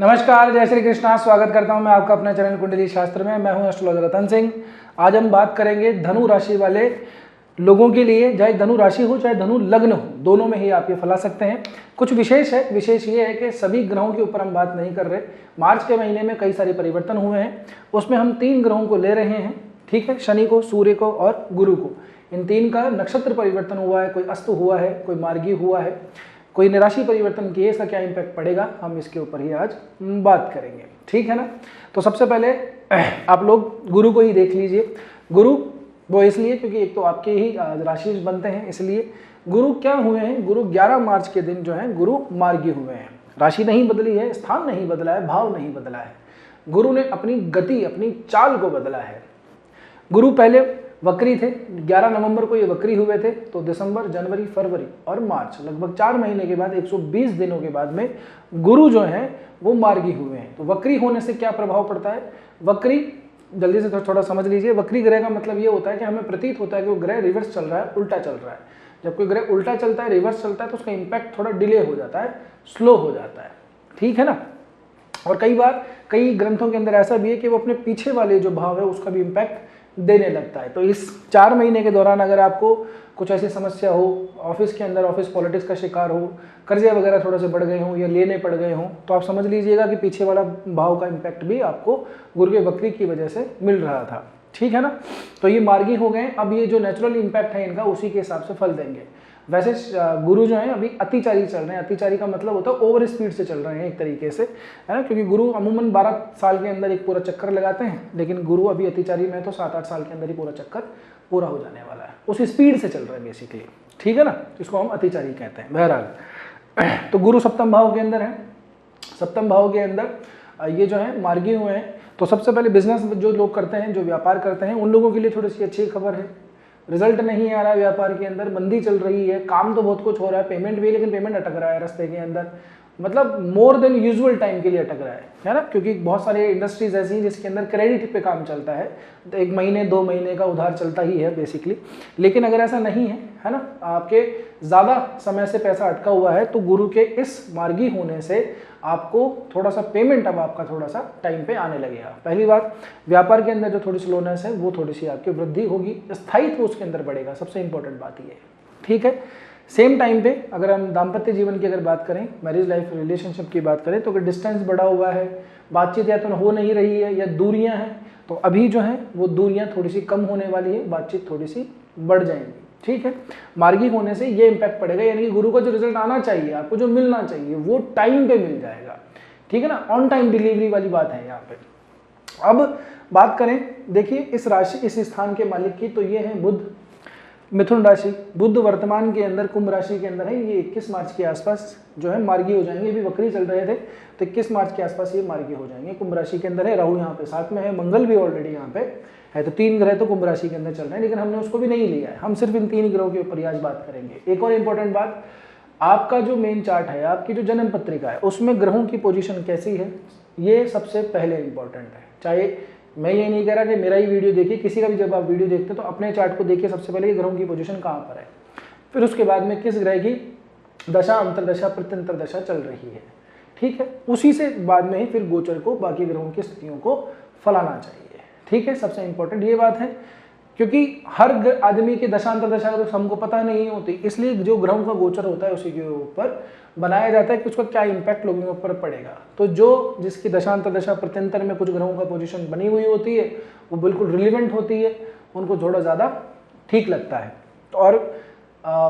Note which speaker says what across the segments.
Speaker 1: नमस्कार, जय श्री कृष्णा। स्वागत करता हूं मैं आपका अपने चैनल कुंडली शास्त्र में। मैं हूं एस्ट्रोलॉजर रतन सिंह। आज हम बात करेंगे धनु राशि वाले लोगों के लिए, चाहे धनु राशि हो चाहे धनु लग्न हो, दोनों में ही आप ये फला सकते हैं। कुछ विशेष है, विशेष ये है कि सभी ग्रहों के ऊपर हम बात नहीं कर रहे। मार्च के महीने में कई सारे परिवर्तन हुए हैं, उसमें हम 3 ग्रहों को ले रहे हैं, ठीक है। शनि को, सूर्य को और गुरु को। इन 3 का नक्षत्र परिवर्तन हुआ है, कोई अस्त हुआ है, कोई मार्गी हुआ है, कोई निराशि परिवर्तन किए, इसका क्या इम्पैक्ट पड़ेगा, हम इसके ऊपर ही आज बात करेंगे, ठीक है ना। तो सबसे पहले आप लोग गुरु को ही देख लीजिए। गुरु वो इसलिए क्योंकि एक तो आपके ही राशि बनते हैं, इसलिए गुरु क्या हुए हैं, गुरु 11 मार्च के दिन जो है गुरु मार्गी हुए हैं। राशि नहीं बदली है, स्थान नहीं बदला है, भाव नहीं बदला है, गुरु ने अपनी गति, अपनी चाल को बदला है। गुरु पहले वक्री थे, 11 नवंबर को ये वक्री हुए थे, तो दिसंबर, जनवरी, फरवरी और मार्च, लगभग 4 महीने के बाद, 120 दिनों के बाद में गुरु जो है वो मार्गी हुए हैं। तो वक्री होने से क्या प्रभाव पड़ता है? वक्री जल्दी से थोड़ा समझ लीजिए। वक्री ग्रह का मतलब ये होता है कि हमें प्रतीत होता है कि वो ग्रह रिवर्स चल रहा है, उल्टा चल रहा है। जब कोई ग्रह उल्टा चलता है, रिवर्स चलता है, तो उसका इम्पैक्ट थोड़ा डिले हो जाता है, स्लो हो जाता है, ठीक है ना। और कई बार कई ग्रंथों के अंदर ऐसा भी है कि वो अपने पीछे वाले जो भाव है उसका भी इम्पैक्ट देने लगता है। तो इस 4 महीने के दौरान अगर आपको कुछ ऐसी समस्या हो, ऑफिस के अंदर ऑफिस पॉलिटिक्स का शिकार हो, कर्जे वगैरह थोड़े से बढ़ गए हों या लेने पड़ गए हों, तो आप समझ लीजिएगा कि पीछे वाला भाव का इम्पैक्ट भी आपको गुरु के वक्री की वजह से मिल रहा था, ठीक है ना। तो ये मार्गी हो गए। अब ये जो नेचुरल इम्पैक्ट है इनका, उसी के हिसाब से फल देंगे। वैसे गुरु जो है अभी अतिचारी चल रहे हैं। अतिचारी का मतलब होता है ओवर स्पीड से चल रहे हैं एक तरीके से, है ना, क्योंकि गुरु अमूमन 12 साल के अंदर एक पूरा चक्कर लगाते हैं, लेकिन गुरु अभी अतिचारी में तो 7-8 साल के अंदर ही पूरा चक्कर पूरा हो जाने वाला है। उस स्पीड से चल रहा है बेसिकली, ठीक है ना। इसको हम अतिचारी कहते हैं। बहरहाल तो गुरु सप्तम भाव के अंदर है। सप्तम भाव के अंदर ये जो है मार्गी हुए हैं। तो सबसे पहले बिजनेस जो लोग करते हैं, जो व्यापार करते हैं, उन लोगों के लिए थोड़ी सी अच्छी खबर है। रिजल्ट नहीं आ रहा है व्यापार के अंदर, मंदी चल रही है, काम तो बहुत कुछ हो रहा है, पेमेंट भी है, लेकिन पेमेंट अटक रहा है रास्ते के अंदर, मतलब मोर देन यूजुअल टाइम के लिए अटक रहा है ना। क्योंकि बहुत सारे इंडस्ट्रीज ऐसी हैं जिसके अंदर क्रेडिट पे काम चलता है, तो 1 महीने 2 महीने का उधार चलता ही है बेसिकली। लेकिन अगर ऐसा नहीं है ना, आपके ज़्यादा समय से पैसा अटका हुआ है, तो गुरु के इस मार्गी होने से आपको थोड़ा सा पेमेंट अब आपका थोड़ा सा टाइम पे आने लगेगा। पहली बात, व्यापार के अंदर जो थोड़ी स्लोनेस है वो थोड़ी सी आपकी वृद्धि होगी, स्थायित्व उसके अंदर बढ़ेगा, सबसे इंपॉर्टेंट बात ये है, ठीक है। सेम टाइम पे अगर हम दाम्पत्य जीवन की अगर बात करें, मैरिज लाइफ रिलेशनशिप की बात करें, तो अगर डिस्टेंस बढ़ा हुआ है, बातचीत या तो हो नहीं रही है या दूरियां हैं, तो अभी जो है वो दूरियां थोड़ी सी कम होने वाली है, बातचीत थोड़ी सी बढ़ जाएंगी, ठीक है। मार्गी होने से ये इम्पैक्ट पड़ेगा, यानी कि गुरु का जो रिजल्ट आना चाहिए, आपको जो मिलना चाहिए वो टाइम पे मिल जाएगा, ठीक है ना। ऑन टाइम डिलीवरी वाली बात है यहाँ पे। अब बात करें, देखिए इस राशि, इस स्थान के मालिक की, तो ये है बुध, मिथुन राशि। बुध वर्तमान के अंदर कुंभ राशि के अंदर है। ये 21 मार्च के आसपास जो है मार्गी हो जाएंगे। अभी वक्री चल रहे थे, तो 21 मार्च के आसपास ये मार्गी हो जाएंगे। कुंभ राशि के अंदर है, राहु यहाँ पे साथ में है, मंगल भी ऑलरेडी यहाँ पे है। तो 3 ग्रह तो कुंभ राशि के अंदर चल रहे हैं, लेकिन हमने उसको भी नहीं लिया है। हम सिर्फ इन 3 ग्रहों के ऊपर ही आज बात करेंगे। एक और इंपॉर्टेंट बात, आपका जो मेन चार्ट है, आपकी जो जन्म पत्रिका है, उसमें ग्रहों की पोजीशन कैसी है, ये सबसे पहले इंपॉर्टेंट है। चाहे मैं ये नहीं कह रहा कि मेरा ही वीडियो देखिए, किसी का भी जब आप वीडियो देखते हैं तो अपने चार्ट को देखिए सबसे पहले कि ग्रहों की पोजीशन कहाँ पर है, फिर उसके बाद में किस ग्रह की दशा, अंतरदशा, प्रत्यंतर दशा चल रही है, ठीक है। उसी से बाद में ही फिर गोचर को, बाकी ग्रहों की स्थितियों को फलाना चाहिए, ठीक है। सबसे इंपॉर्टेंट ये बात है, क्योंकि हर आदमी की दशांतर दशा तो हमको पता नहीं होती, इसलिए जो ग्रहों का गोचर होता है उसी के ऊपर बनाया जाता है कि उसका क्या इम्पैक्ट लोगों के ऊपर पड़ेगा। तो जो जिसकी दशांतर दशा प्रत्यंतर में कुछ ग्रहों का पोजीशन बनी हुई होती है, वो बिल्कुल रिलीवेंट होती है, उनको थोड़ा ज़्यादा ठीक लगता है। और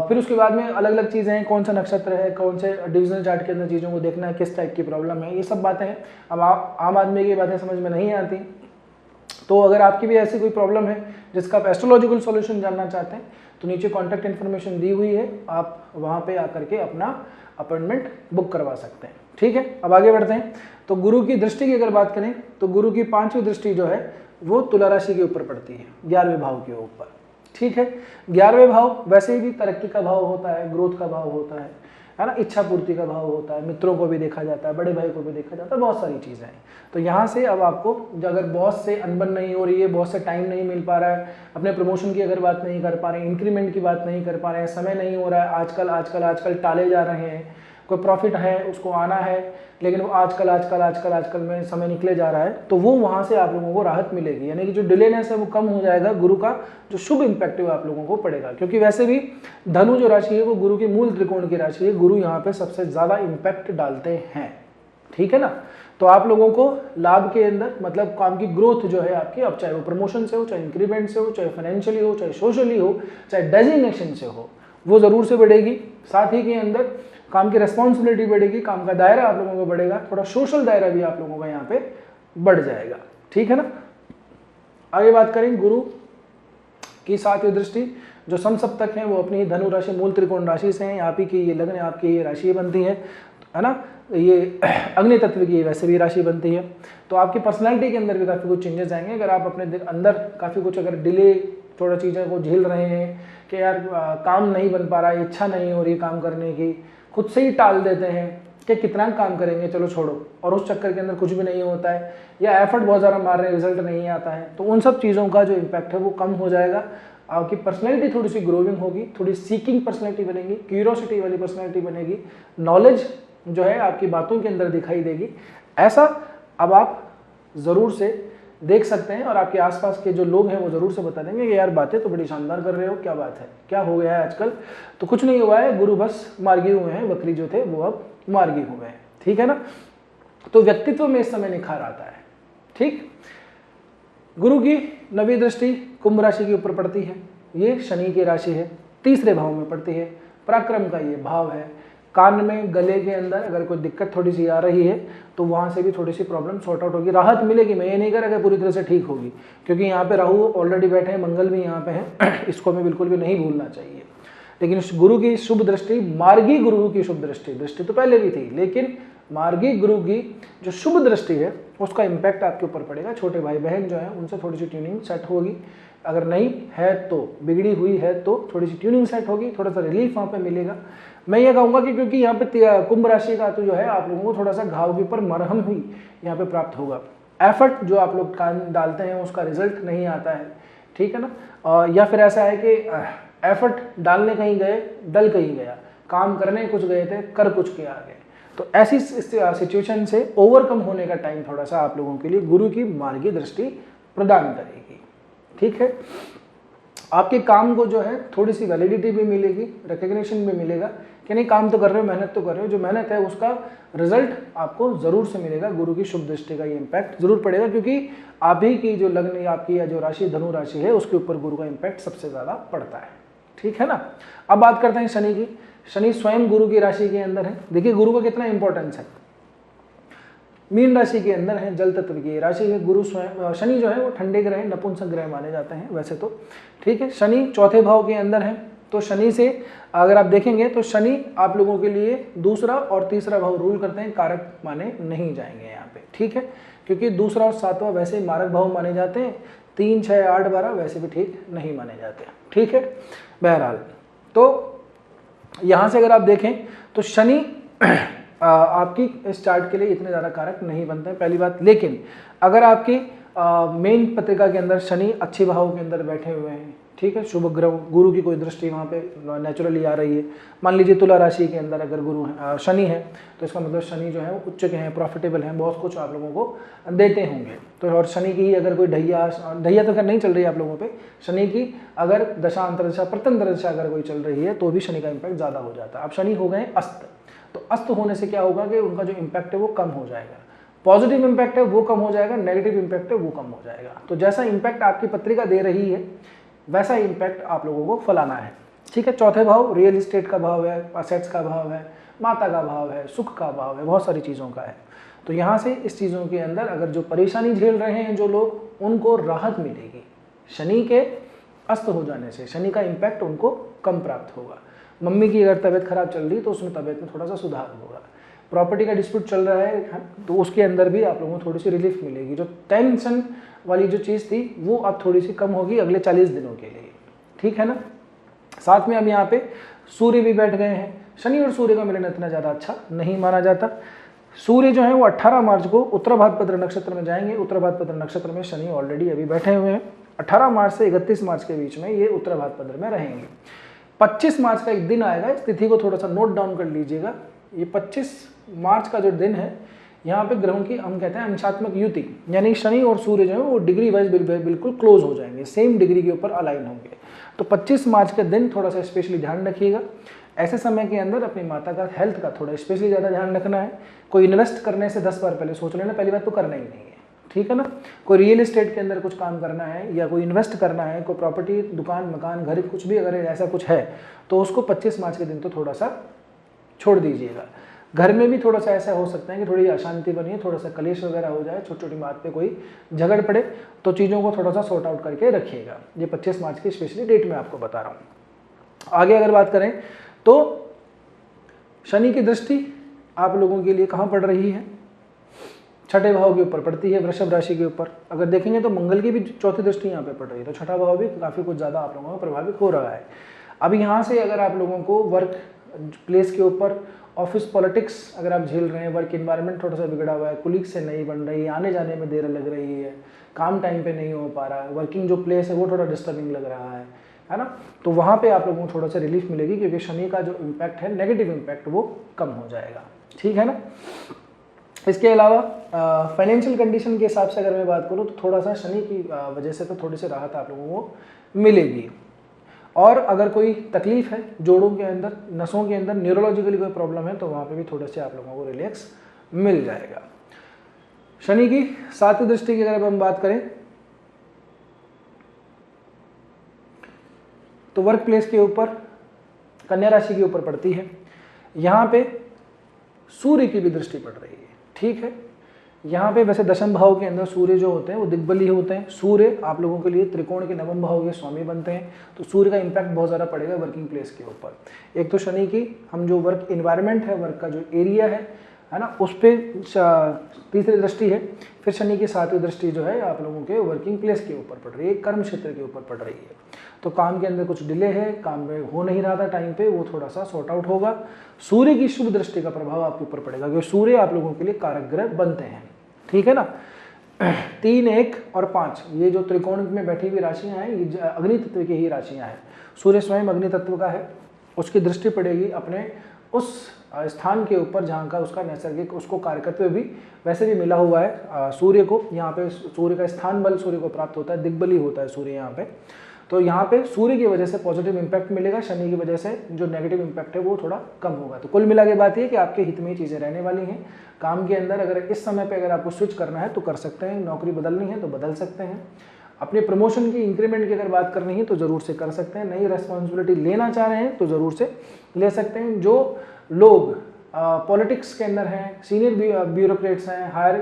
Speaker 1: फिर उसके बाद में अलग अलग चीज़ें हैं, कौन सा नक्षत्र है, कौन से डिविजनल चार्ट के अंदर चीज़ों को देखना है, किस टाइप की प्रॉब्लम है, ये सब बातें हैं। अब आम आदमी की बातें समझ में नहीं आती, तो अगर आपकी भी ऐसी कोई प्रॉब्लम है जिसका आप एस्ट्रोलॉजिकल सॉल्यूशन जानना चाहते हैं, तो नीचे कॉन्टैक्ट इन्फॉर्मेशन दी हुई है, आप वहाँ पे आकर के अपना अपॉइंटमेंट बुक करवा सकते हैं, ठीक है। अब आगे बढ़ते हैं। तो गुरु की दृष्टि की अगर बात करें, तो गुरु की 5वीं दृष्टि जो है वो तुला राशि के ऊपर पड़ती है, 11वें भाव के ऊपर, ठीक है। 11वें भाव वैसे भी तरक्की का भाव होता है, ग्रोथ का भाव होता है ना, इच्छा पूर्ति का भाव होता है, मित्रों को भी देखा जाता है, बड़े भाई को भी देखा जाता है, बहुत सारी चीज़ें हैं। तो यहाँ से अब आपको अगर बॉस से अनबन नहीं हो रही है, बॉस से टाइम नहीं मिल पा रहा है, अपने प्रमोशन की अगर बात नहीं कर पा रहे हैं, इंक्रीमेंट की बात नहीं कर पा रहे हैं, समय नहीं हो रहा है, आजकल टाले जा रहे हैं, कोई प्रॉफिट है उसको आना है, लेकिन वो आजकल में समय निकले जा रहा है, तो वो वहाँ से आप लोगों को राहत मिलेगी, यानी कि जो डिलेनेस है वो कम हो जाएगा। गुरु का जो शुभ इम्पैक्ट है वो आप लोगों को पड़ेगा, क्योंकि वैसे भी धनु जो राशि है वो गुरु की मूल त्रिकोण की राशि है, गुरु यहाँ पे सबसे ज़्यादा इम्पैक्ट डालते हैं, ठीक है ना। तो आप लोगों को लाभ के अंदर मतलब काम की ग्रोथ जो है आपकी, अब चाहे वो प्रमोशन से हो, चाहे इंक्रीमेंट से हो, चाहे फाइनेंशियली हो, चाहे सोशली हो, चाहे डेजिग्नेशन से हो, वो ज़रूर से बढ़ेगी। साथ ही के अंदर काम की रिस्पॉन्सिबिलिटी बढ़ेगी, काम का दायरा आप लोगों को बढ़ेगा, थोड़ा सोशल दायरा भी आप लोगों का यहाँ पे बढ़ जाएगा, ठीक है ना। आगे बात करें गुरु की 7वीं दृष्टि जो समसप्तक है वो अपनी धनु राशि मूल त्रिकोण राशि से है, आप ही की ये लग्न आपकी ये राशि बनती है ना, ये अग्नि तत्व की वैसे भी राशि बनती है। तो आपकी पर्सनालिटी के अंदर भी काफ़ी कुछ चेंजेस आएंगे। अगर आप अपने अंदर काफ़ी कुछ अगर डिले थोड़ा चीज़ों को झेल रहे हैं कि यार काम नहीं बन पा रहा है, इच्छा नहीं हो रही काम करने की, खुद से ही टाल देते हैं कि कितना काम करेंगे चलो छोड़ो, और उस चक्कर के अंदर कुछ भी नहीं होता है, या एफर्ट बहुत ज़्यादा मार रहे हैं रिजल्ट नहीं आता है, तो उन सब चीज़ों का जो इम्पैक्ट है वो कम हो जाएगा। आपकी पर्सनैलिटी थोड़ी सी ग्रोविंग होगी, थोड़ी सीकिंग पर्सनैलिटी बनेगी, क्यूरियोसिटी वाली पर्सनैलिटी बनेगी, नॉलेज जो है आपकी बातों के अंदर दिखाई देगी। ऐसा अब आप ज़रूर से देख सकते हैं, और आपके आसपास के जो लोग हैं वो ज़रूर से बता देंगे कि यार बातें तो बड़ी शानदार कर रहे हो, क्या बात है, क्या हो गया है आजकल। तो कुछ नहीं हुआ है, गुरु बस मार्गी हुए हैं, बकरी जो थे वो अब मार्गी हुए हैं, ठीक है ना। तो व्यक्तित्व में इस समय निखार आता है, ठीक। गुरु की 9वीं दृष्टि कुंभ राशि के ऊपर पड़ती है, ये शनि की राशि है, 3रे भाव में पड़ती है, पराक्रम का ये भाव है। कान में गले के अंदर अगर कोई दिक्कत थोड़ी सी आ रही है तो वहाँ से भी थोड़ी सी प्रॉब्लम सॉर्ट आउट होगी, राहत मिलेगी। मैं ये नहीं कह रहा कि पूरी तरह से ठीक होगी, क्योंकि यहाँ पे राहु ऑलरेडी बैठे हैं, मंगल भी यहाँ पे है, इसको हमें बिल्कुल भी नहीं भूलना चाहिए। लेकिन गुरु की शुभ दृष्टि, मार्गी गुरु की शुभ दृष्टि, दृष्टि तो पहले भी थी, लेकिन मार्गी गुरु की जो शुभ दृष्टि है उसका इम्पैक्ट आपके ऊपर पड़ेगा। छोटे भाई बहन जो है उनसे थोड़ी सी ट्यूनिंग सेट होगी, अगर नहीं है तो बिगड़ी हुई है तो थोड़ी सी ट्यूनिंग सेट होगी, थोड़ा सा रिलीफ वहाँ पे मिलेगा। मैं ये कहूँगा कि क्योंकि यहाँ पे कुंभ राशि का तो जो है आप लोगों को थोड़ा सा घाव के ऊपर मरहम ही यहाँ पे प्राप्त होगा। एफर्ट जो आप लोग काम डालते हैं उसका रिजल्ट नहीं आता है, ठीक है ना। या फिर ऐसा है कि एफर्ट डालने कहीं गए, डल कहीं गया, काम करने कुछ गए थे, कर कुछ के आ गए। तो ऐसी सिचुएशन से ओवरकम होने का टाइम थोड़ा सा आप लोगों के लिए गुरु की मार्गी दृष्टि प्रदान करेगी, ठीक है। आपके काम को जो है थोड़ी सी वैलिडिटी भी मिलेगी, रिकग्निशन भी मिलेगा कि नहीं काम तो कर रहे हो, मेहनत तो कर रहे हो, जो मेहनत है उसका रिजल्ट आपको ज़रूर से मिलेगा। गुरु की शुभ दृष्टि का ये इम्पैक्ट जरूर पड़ेगा, क्योंकि आप ही की जो लग्न आपकी या जो राशि धनु राशि है उसके ऊपर गुरु का इम्पैक्ट सबसे ज़्यादा पड़ता है, ठीक है ना। अब बात करते हैं शनि की। शनि स्वयं गुरु की राशि के अंदर है। देखिए गुरु का कितना इंपॉर्टेंस है, मीन राशि के अंदर है, जल तत्व की राशि है। गुरु स्वयं, शनि जो है वो ठंडे ग्रह, नपुंसक ग्रह माने जाते हैं वैसे तो, ठीक है। शनि चौथे भाव के अंदर है, तो शनि से अगर आप देखेंगे तो शनि आप लोगों के लिए दूसरा और तीसरा भाव रूल करते हैं, कारक माने नहीं जाएंगे यहाँ पे, ठीक है, क्योंकि दूसरा और सातवां वैसे मारक भाव माने जाते हैं, 3, 6, 8, 12 वैसे भी ठीक नहीं माने जाते, ठीक है। बहरहाल तो यहाँ से अगर आप देखें तो शनि आपकी इस चार्ट के लिए इतने ज़्यादा कारक नहीं बनते हैं, पहली बात। लेकिन अगर आपकी मेन पत्रिका के अंदर शनि अच्छे भाव के अंदर बैठे हुए हैं, ठीक है, शुभ ग्रह गुरु की कोई दृष्टि वहाँ पे नेचुरली आ रही है, मान लीजिए तुला राशि के अंदर अगर गुरु है, शनि है, तो इसका मतलब शनि जो है वो उच्च के हैं, प्रॉफिटेबल हैं, बहुत कुछ आप लोगों को देते होंगे। तो और शनि की अगर कोई ढैया तो खैर नहीं चल रही है आप लोगों पे, शनि की अगर दशा अंतरदशा प्रत्यंतरदशा अगर कोई चल रही है तो भी शनि का इम्पैक्ट ज़्यादा हो जाता है। अब शनि हो गए अस्त, तो अस्त होने से क्या होगा कि उनका जो इम्पैक्ट है वो कम हो जाएगा, पॉजिटिव इम्पैक्ट है वो कम हो जाएगा, नेगेटिव इम्पैक्ट है वो कम हो जाएगा। तो जैसा इम्पैक्ट आपकी पत्रिका दे रही है वैसा इम्पैक्ट आप लोगों को फैलाना है, ठीक है। चौथे भाव रियल इस्टेट का भाव है, असेट्स का भाव है, माता का भाव है, सुख का भाव है, बहुत सारी चीज़ों का है। तो यहाँ से इस चीज़ों के अंदर अगर जो परेशानी झेल रहे हैं जो लोग, उनको राहत मिलेगी। शनि के अस्त हो जाने से शनि का इम्पैक्ट उनको कम प्राप्त होगा। मम्मी की अगर तबीयत खराब चल रही तो उसमें तबीयत में थोड़ा सा सुधार होगा। प्रॉपर्टी का डिस्प्यूट चल रहा है तो उसके अंदर भी आप लोगों को थोड़ी सी रिलीफ मिलेगी। जो टेंशन वाली जो चीज़ थी वो अब थोड़ी सी कम होगी अगले 40 दिनों के लिए, ठीक है ना। साथ में अब यहाँ पे सूर्य भी बैठ गए हैं। शनि और सूर्य का मिलन इतना ज़्यादा अच्छा नहीं माना जाता। सूर्य जो है वो 18 मार्च को उत्तर भाद्रपद नक्षत्र में जाएंगे। उत्तर भाद्रपद नक्षत्र में शनि ऑलरेडी अभी बैठे हुए हैं। 18 मार्च से 31 मार्च के बीच में ये उत्तर भाद्रपद में रहेंगे। 25 मार्च का एक दिन आएगा, इस तिथि को थोड़ा सा नोट डाउन कर लीजिएगा। ये 25 मार्च का जो दिन है, यहाँ पे ग्रहों की हम कहते हैं अंशात्मक युति, यानी शनि और सूर्य जो है वो डिग्री वाइज बिल्कुल क्लोज हो जाएंगे, सेम डिग्री के ऊपर अलाइन होंगे। तो 25 मार्च के दिन थोड़ा सा स्पेशली ध्यान रखिएगा। ऐसे समय के अंदर अपनी माता का हेल्थ का थोड़ा स्पेशली ज़्यादा ध्यान रखना है। कोई इन्वेस्ट करने से 10 बार पहले सोच लेना, पहली बात तो करना ही नहीं है, ठीक है ना। कोई रियल एस्टेट के अंदर कुछ काम करना है या कोई इन्वेस्ट करना है, कोई प्रॉपर्टी, दुकान, मकान, घर, कुछ भी अगर ऐसा कुछ है तो उसको 25 मार्च के दिन तो थोड़ा सा छोड़ दीजिएगा। घर में भी थोड़ा सा ऐसा हो सकता है कि थोड़ी अशांति बनी है, थोड़ा सा कलेश वगैरह हो जाए, छोटी छोटी बात पे कोई झगड़ पड़े, तो चीज़ों को थोड़ा सा सॉर्ट आउट करके रखिएगा। ये 25 मार्च की स्पेशली डेट मैं आपको बता रहा हूँ। आगे अगर बात करें तो शनि की दृष्टि आप लोगों के लिए कहाँ पड़ रही है? छठे भाव के ऊपर पड़ती है, वृषभ राशि के ऊपर। अगर देखेंगे तो मंगल की भी चौथी दृष्टि यहाँ पे पड़ रही है, तो छठा भाव भी काफ़ी कुछ ज़्यादा आप लोगों को प्रभावित हो रहा है। अब यहाँ से अगर आप लोगों को वर्क प्लेस के ऊपर, ऑफिस पॉलिटिक्स अगर आप झेल रहे हैं, वर्क इन्वायरमेंट थोड़ा सा बिगड़ा हुआ है, कुलीग से नहीं बन रही, आने जाने में देर लग रही है, काम टाइम पे नहीं हो पा रहा है, वर्किंग जो प्लेस है वो थोड़ा डिस्टर्बिंग लग रहा है ना, तो वहाँ पे आप लोगों को थोड़ा सा रिलीफ मिलेगी, क्योंकि शनि का जो इम्पैक्ट है, नेगेटिव इम्पैक्ट, वो कम हो जाएगा, ठीक है ना। इसके अलावा फाइनेंशियल कंडीशन के हिसाब से अगर मैं बात करूँ तो थोड़ा सा शनि की वजह से तो थोड़ी सी राहत आप लोगों को मिलेगी। और अगर कोई तकलीफ है जोड़ों के अंदर, नसों के अंदर, न्यूरोलॉजिकली कोई प्रॉब्लम है, तो वहाँ पे भी थोड़े से आप लोगों को रिलैक्स मिल जाएगा। शनि की 7वीं दृष्टि की अगर हम बात करें तो वर्क प्लेस के ऊपर, कन्या राशि के ऊपर पड़ती है। यहाँ पे सूर्य की भी दृष्टि पड़ रही है, ठीक है। यहाँ पे वैसे दशम भाव के अंदर सूर्य जो होते हैं वो दिग्बली होते हैं। सूर्य आप लोगों के लिए त्रिकोण के नवम भाव के स्वामी बनते हैं, तो सूर्य का इम्पैक्ट बहुत ज़्यादा पड़ेगा वर्किंग प्लेस के ऊपर। एक तो शनि की हम जो वर्क इन्वायरमेंट है, वर्क का जो एरिया है ना, उस पर तीसरी दृष्टि है। फिर शनि की 7वीं दृष्टि जो है आप लोगों के वर्किंग प्लेस के ऊपर पड़ रही है, कर्म क्षेत्र के ऊपर पड़ रही है। तो काम के अंदर कुछ डिले है, काम में हो नहीं रहा था टाइम पे, वो थोड़ा सा सॉर्ट आउट होगा। सूर्य की शुभ दृष्टि का प्रभाव आपके ऊपर पड़ेगा, क्योंकि सूर्य आप लोगों के लिए कारक ग्रह बनते हैं, ठीक है ना। 3, 1 और 5 ये जो त्रिकोण में बैठी हुई राशियां हैं, ये अग्नि तत्व की ही राशियां हैं। सूर्य स्वयं अग्नि तत्व का है, उसकी दृष्टि पड़ेगी अपने उस स्थान के ऊपर जहाँ का उसका नैसर्गिक उसको कार्यकत्व भी वैसे भी मिला हुआ है सूर्य को। यहाँ पे सूर्य का स्थान बल सूर्य को प्राप्त होता है, दिग्बली होता है सूर्य यहाँ पे। तो यहाँ पे सूर्य की वजह से पॉजिटिव इंपैक्ट मिलेगा, शनि की वजह से जो नेगेटिव इंपैक्ट है वो थोड़ा कम होगा। तो कुल मिला के बात ये कि आपके हित में ही चीज़ें रहने वाली हैं। काम के अंदर अगर इस समय पे अगर आपको स्विच करना है तो कर सकते हैं, नौकरी बदलनी है तो बदल सकते हैं, अपने प्रमोशन की, इंक्रीमेंट की अगर बात करनी है तो ज़रूर से कर सकते हैं, नई रेस्पॉन्सिबिलिटी लेना चाह रहे हैं तो ज़रूर से ले सकते हैं। जो लोग पॉलिटिक्स के अंदर हैं, सीनियर ब्यूरोक्रेट्स हैं, हायर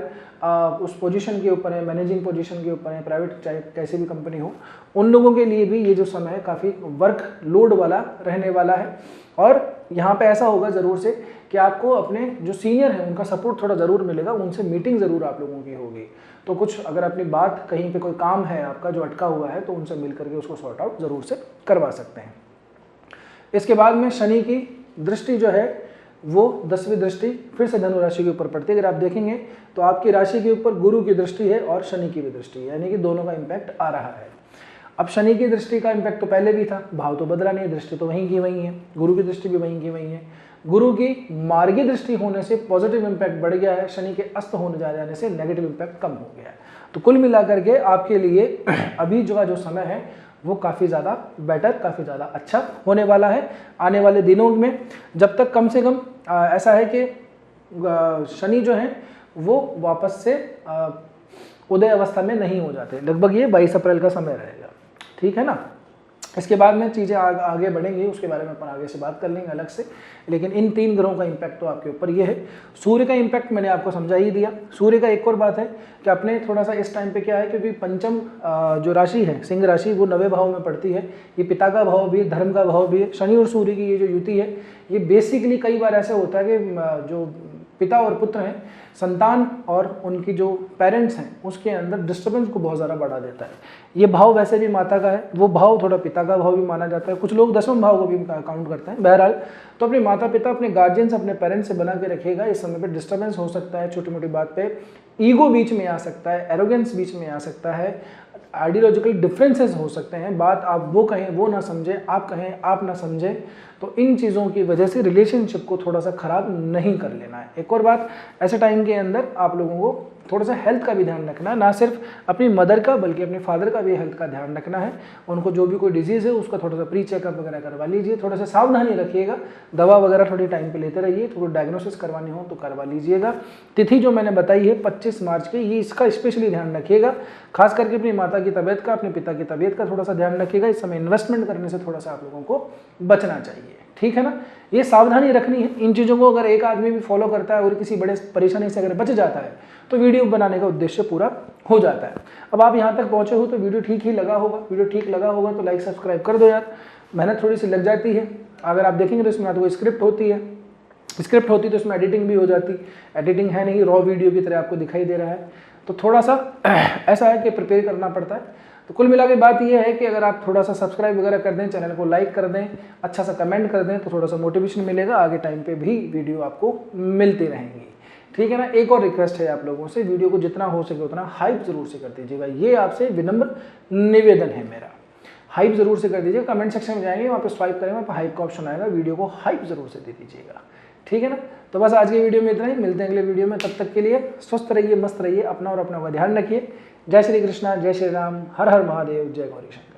Speaker 1: उस पोजीशन के ऊपर है, मैनेजिंग पोजीशन के ऊपर है, प्राइवेट चाहे कैसी भी कंपनी हो, उन लोगों के लिए भी ये जो समय है काफ़ी वर्क लोड वाला रहने वाला है। और यहाँ पे ऐसा होगा ज़रूर से कि आपको अपने जो सीनियर हैं उनका सपोर्ट थोड़ा ज़रूर मिलेगा, उनसे मीटिंग ज़रूर आप लोगों की होगी। तो कुछ अगर अपनी बात, कहीं पे कोई काम है आपका जो अटका हुआ है, तो उनसे मिल करके उसको सॉर्ट आउट ज़रूर से करवा सकते हैं। इसके बाद में शनि की दृष्टि जो है वो 10वीं दृष्टि फिर से धनु राशि के ऊपर पड़ती है। अगर आप देखेंगे तो आपकी राशि के ऊपर गुरु की दृष्टि है और शनि की भी दृष्टि है, यानी कि दोनों का इम्पैक्ट आ रहा है। अब शनि की दृष्टि का इम्पैक्ट तो पहले भी था, भाव तो बदला नहीं, दृष्टि तो वहीं की वहीं है, गुरु की दृष्टि भी वहीं की वहीं है। गुरु की मार्गी दृष्टि होने से पॉजिटिव इम्पैक्ट बढ़ गया है, शनि के अस्त होने जाने से नेगेटिव इम्पैक्ट कम हो गया है। तो कुल मिलाकर के आपके लिए अभी जो समय है वो काफ़ी ज़्यादा बेटर, काफ़ी ज़्यादा अच्छा होने वाला है आने वाले दिनों में। जब तक कम से कम ऐसा है कि शनि जो है वो वापस से उदय अवस्था में नहीं हो जाते, लगभग ये 22 अप्रैल का समय रहेगा, ठीक है ना। इसके बाद में चीज़ें आगे बढ़ेंगी, उसके बारे में अपन आगे से बात कर लेंगे अलग से। लेकिन इन 3 ग्रहों का इम्पैक्ट तो आपके ऊपर ये है। सूर्य का इम्पैक्ट मैंने आपको समझा ही दिया। सूर्य का एक और बात है कि अपने थोड़ा सा इस टाइम पे क्या है, क्योंकि पंचम जो राशि है सिंह राशि, वो 9वें भाव में पड़ती है। ये पिता का भाव भी है, धर्म का भाव भी है। शनि और सूर्य की ये जो युति है, ये बेसिकली कई बार ऐसा होता है कि जो पिता और पुत्र हैं, संतान और उनकी जो पेरेंट्स हैं, उसके अंदर डिस्टर्बेंस को बहुत ज़्यादा बढ़ा देता है। ये भाव वैसे भी माता का है, वो भाव थोड़ा पिता का भाव भी माना जाता है, कुछ लोग 10वें भाव को भी काउंट करते हैं। बहरहाल तो अपने माता पिता, अपने गार्जियंस, अपने पेरेंट्स से बना के रखिएगा। इस समय पे डिस्टर्बेंस हो सकता है, छोटी मोटी बात पे ईगो बीच में आ सकता है, एरोगेंस बीच में आ सकता है, आइडियोलॉजिकल डिफरेंसेस हो सकते हैं, बात आप वो कहें वो ना समझे, आप कहें आप ना समझें, तो इन चीज़ों की वजह से रिलेशनशिप को थोड़ा सा ख़राब नहीं कर लेना है। एक और बात, ऐसे टाइम के अंदर आप लोगों को थोड़ा सा हेल्थ का भी ध्यान रखना है, ना सिर्फ अपनी मदर का बल्कि अपने फादर का भी हेल्थ का ध्यान रखना है। उनको जो भी कोई डिजीज़ है उसका थोड़ा सा प्री चेकअप वगैरह करवा लीजिए, थोड़ा सा सावधानी रखिएगा, दवा वगैरह थोड़ी टाइम पे लेते रहिए, थोड़ा डायग्नोसिस करवानी हो तो करवा लीजिएगा। तिथि जो मैंने बताई है 25 मार्च की, ये इसका स्पेशली ध्यान रखिएगा, खास करके अपनी माता की तबीयत का, अपने पिता की तबीयत का थोड़ा सा ध्यान रखिएगा। इस समय इन्वेस्टमेंट करने से थोड़ा सा आप लोगों को बचना चाहिए, ठीक है ना। ये सावधानी रखनी है। इन चीज़ों को अगर एक आदमी भी फॉलो करता है और किसी बड़े परेशानी से अगर बच जाता है तो वीडियो बनाने का उद्देश्य पूरा हो जाता है। अब आप यहाँ तक पहुँचे हो तो वीडियो ठीक ही लगा होगा, वीडियो ठीक लगा होगा तो लाइक सब्सक्राइब कर दो यार। मेहनत थोड़ी सी लग जाती है, अगर आप देखेंगे तो इसमें ना तो कोई स्क्रिप्ट होती है, स्क्रिप्ट होती तो इसमें एडिटिंग भी हो जाती, एडिटिंग है नहीं, रॉ वीडियो की तरह आपको दिखाई दे रहा है, तो थोड़ा सा ऐसा है कि प्रिपेयर करना पड़ता है। तो कुल मिला के बात यह है कि अगर आप थोड़ा सा सब्सक्राइब वगैरह कर दें, चैनल को लाइक कर दें, अच्छा सा कमेंट कर दें, तो थोड़ा सा मोटिवेशन मिलेगा, आगे टाइम पे भी वीडियो आपको मिलती रहेंगी, ठीक है ना। एक और रिक्वेस्ट है आप लोगों से, वीडियो को जितना हो सके उतना हाइप जरूर से कर दीजिएगा, ये आपसे विनम्र निवेदन है मेरा। हाइप जरूर से कर दीजिएगा, कमेंट सेक्शन में जाएंगे, वहाँ पे स्वाइप करेंगे, वहाँ पे हाइप का ऑप्शन आएगा, वीडियो को हाइप जरूर से दे दीजिएगा, ठीक है ना। तो बस आज की वीडियो में इतना ही, मिलते हैं अगले वीडियो में, तब तक के लिए स्वस्थ रहिए, मस्त रहिए, अपना और अपना का ध्यान रखिए। जय श्री कृष्णा, जय श्री राम, हर हर महादेव, जय गौरी शंकर।